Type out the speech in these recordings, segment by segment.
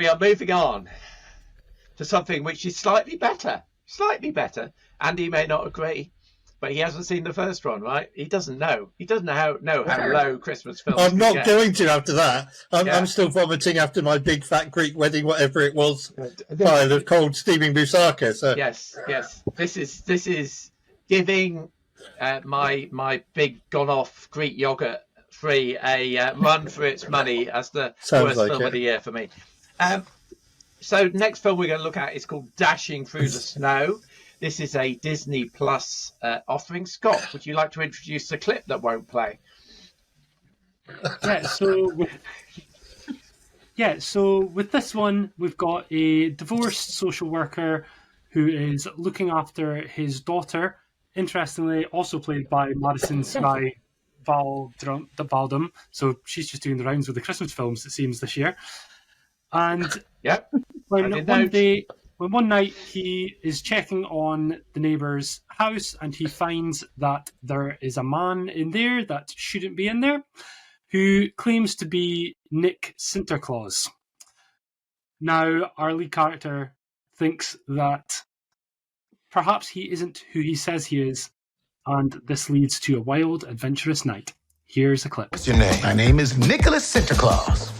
we are moving on to something which is slightly better. Andy may not agree, but he hasn't seen the first one, right? He doesn't know. He doesn't know how low Christmas films I'm not get. going to after that. I'm still vomiting after my big fat Greek wedding, whatever it was, pile of cold steaming moussaka. So yes. This is giving my big gone off Greek yogurt free a run for its money as the worst film of the year for me. So next film we're going to look at is called Dashing Through the Snow. This is a Disney Plus offering. Scott, would you like to introduce the clip that won't play? So with this one, we've got a divorced social worker who is looking after his daughter, interestingly also played by Madison Sky Valdum. So she's just doing the rounds with the Christmas films, it seems, this year. And when one night he is checking on the neighbour's house and he finds that there is a man in there that shouldn't be in there who claims to be Nick Sinterklaas. Now, our lead character thinks that perhaps he isn't who he says he is, and this leads to a wild, adventurous night. Here's a clip. What's your name? My name is Nicholas Sinterklaas.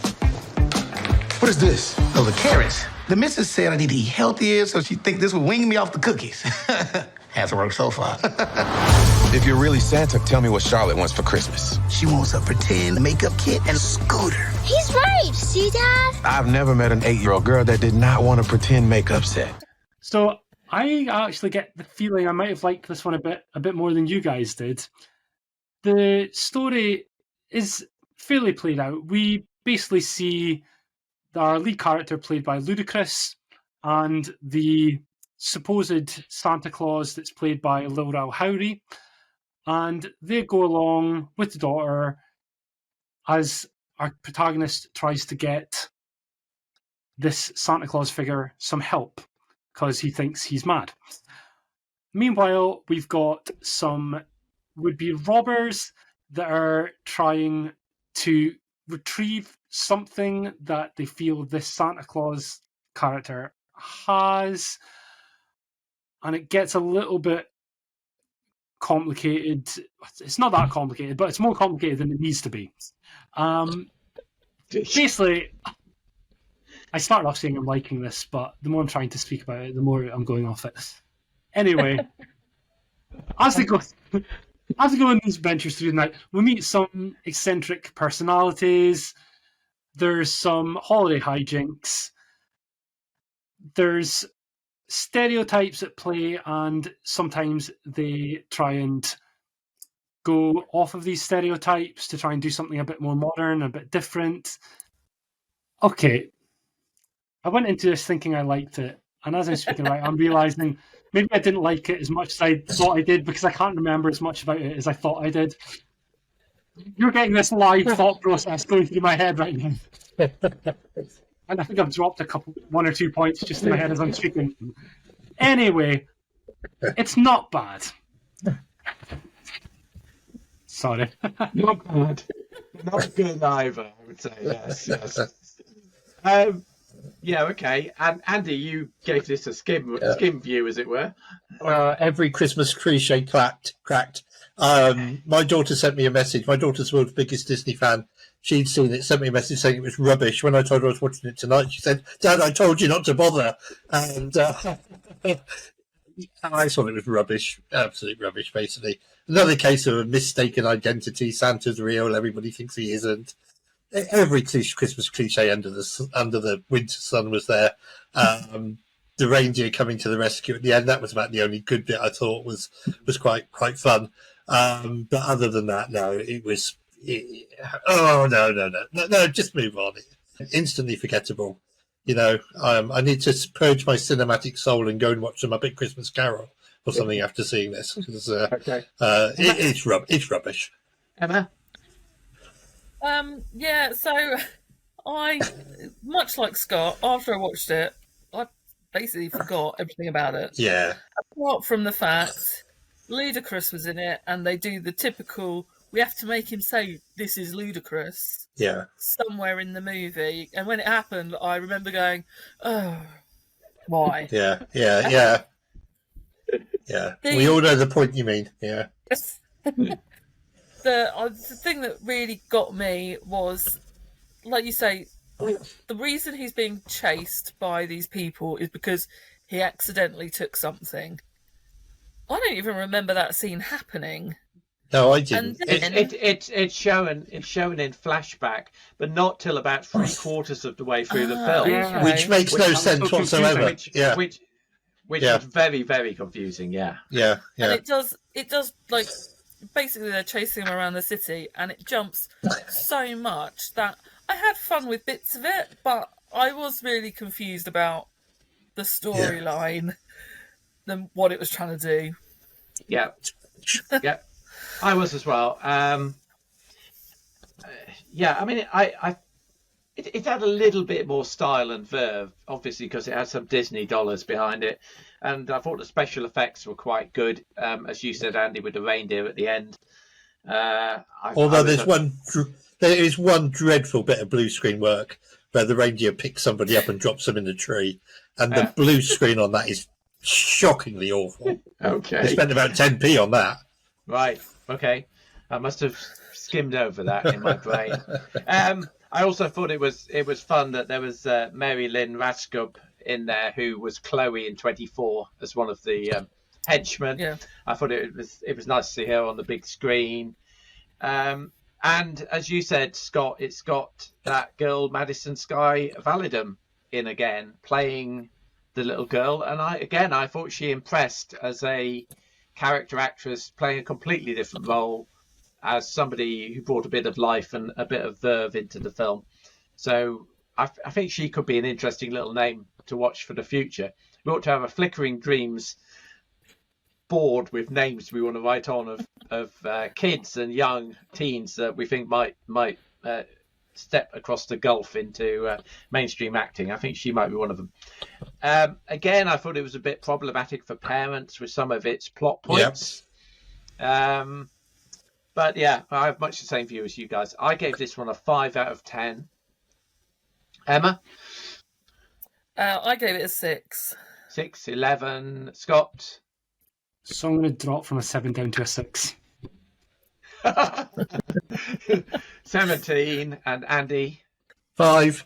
What is this? Oh, the carrots. The missus said I need to eat healthier, so she think this will wing me off the cookies. Hasn't worked so far. If you're really Santa, tell me what Charlotte wants for Christmas. She wants a pretend makeup kit and a scooter. He's right, see, Dad? I've never met an 8-year-old girl that did not want a pretend makeup set. So I actually get the feeling I might have liked this one a bit more than you guys did. The story is fairly played out. We basically see our lead character played by Ludacris and the supposed Santa Claus that's played by Lil Rel Howery. And they go along with the daughter as our protagonist tries to get this Santa Claus figure some help because he thinks he's mad. Meanwhile, we've got some would-be robbers that are trying to retrieve something that they feel this Santa Claus character has, and it gets a little bit complicated. It's not that complicated, but it's more complicated than it needs to be. Basically, I started off saying I'm liking this, but the more I'm trying to speak about it, the more I'm going off it. Anyway, as they go on these adventures through the night, we meet some eccentric personalities. There's some holiday hijinks. There's stereotypes at play, and sometimes they try and go off of these stereotypes to try and do something a bit more modern, a bit different. Okay, I went into this thinking I liked it, and as I'm speaking about it, I'm realising maybe I didn't like it as much as I thought I did because I can't remember as much about it as I thought I did. You're getting this live thought process going through my head right now. And I think I've dropped 1 or 2 points just in my head as I'm speaking. Anyway, it's not bad. Sorry. Not bad. Not good either, I would say. Yes. Yeah, okay. And Andy, you gave this a skim view, as it were. Every Christmas cliche cracked. My daughter sent me a message. My daughter's the world's biggest Disney fan. She'd seen it, sent me a message saying it was rubbish. When I told her I was watching it tonight, she said, "Dad, I told you not to bother." And I thought it was rubbish, absolute rubbish, basically. Another case of a mistaken identity. Santa's real, everybody thinks he isn't. Every Christmas cliche under the winter sun was there. The reindeer coming to the rescue at the end, that was about the only good bit I thought was quite fun. But other than that, no, it was... No, just move on. Instantly forgettable. You know, I need to purge my cinematic soul and go and watch the Muppet Christmas Carol or something after seeing this. Because, Okay. It's rubbish. Emma? Yeah, so I, much like Scott, after I watched it, I basically forgot everything about it. Yeah. Apart from the fact Ludacris was in it, and they do the typical we have to make him say this is ludicrous. Yeah. Somewhere in the movie, and when it happened, I remember going, "Oh, why?" Yeah. We all know the point you mean. Yeah. The thing that really got me was, like you say, the reason he's being chased by these people is because he accidentally took something. I don't even remember that scene happening. No, I didn't. It's shown in flashback, but not till about 3/4 of the way through the film, okay. Which makes no sense whatsoever. Which is very, very confusing. Yeah. And it does like basically they're chasing him around the city, and it jumps so much that I had fun with bits of it, but I was really confused about the storyline than what it was trying to do. Yeah. I was as well. I mean, it had a little bit more style and verve, obviously, because it had some Disney dollars behind it, and I thought the special effects were quite good, as you said, Andy, with the reindeer at the end. Although there is one dreadful bit of blue screen work where the reindeer picks somebody up and drops them in the tree, and the blue screen on that is shockingly awful. Okay. They spent about 10p on that. Right. Okay. I must have skimmed over that in my brain. I also thought it was fun that there was Mary Lynn Rathscub in there, who was Chloe in 24 as one of the henchmen. Yeah. I thought it was nice to see her on the big screen. And as you said, Scott, it's got that girl Madison Sky Validum in again, playing the little girl, and I thought she impressed as a character actress, playing a completely different role as somebody who brought a bit of life and a bit of verve into the film. So I think she could be an interesting little name to watch for the future. We ought to have a Flickering Dreams board with names we want to write on of kids and young teens that we think might step across the gulf into mainstream acting. I think she might be one of them. Again, I thought it was a bit problematic for parents with some of its plot points. But yeah, I have much the same view as you guys. I gave this one a 5 out of 10. Emma? I gave it a 6. 6, 11. Scott? So I'm going to drop from a 7 down to a 6. 17. And Andy? 5.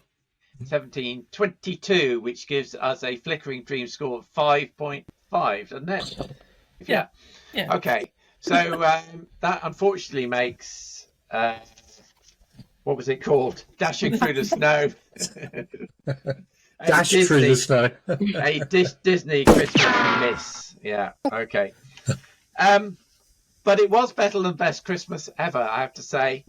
17. 22, which gives us a Flickering Dream score of 5.5, doesn't it? Yeah. Okay. So that unfortunately makes what was it called? Dashing Through the Snow. Through the Snow. A Disney Christmas miss. Yeah. Okay. But it was better than Best Christmas Ever, I have to say.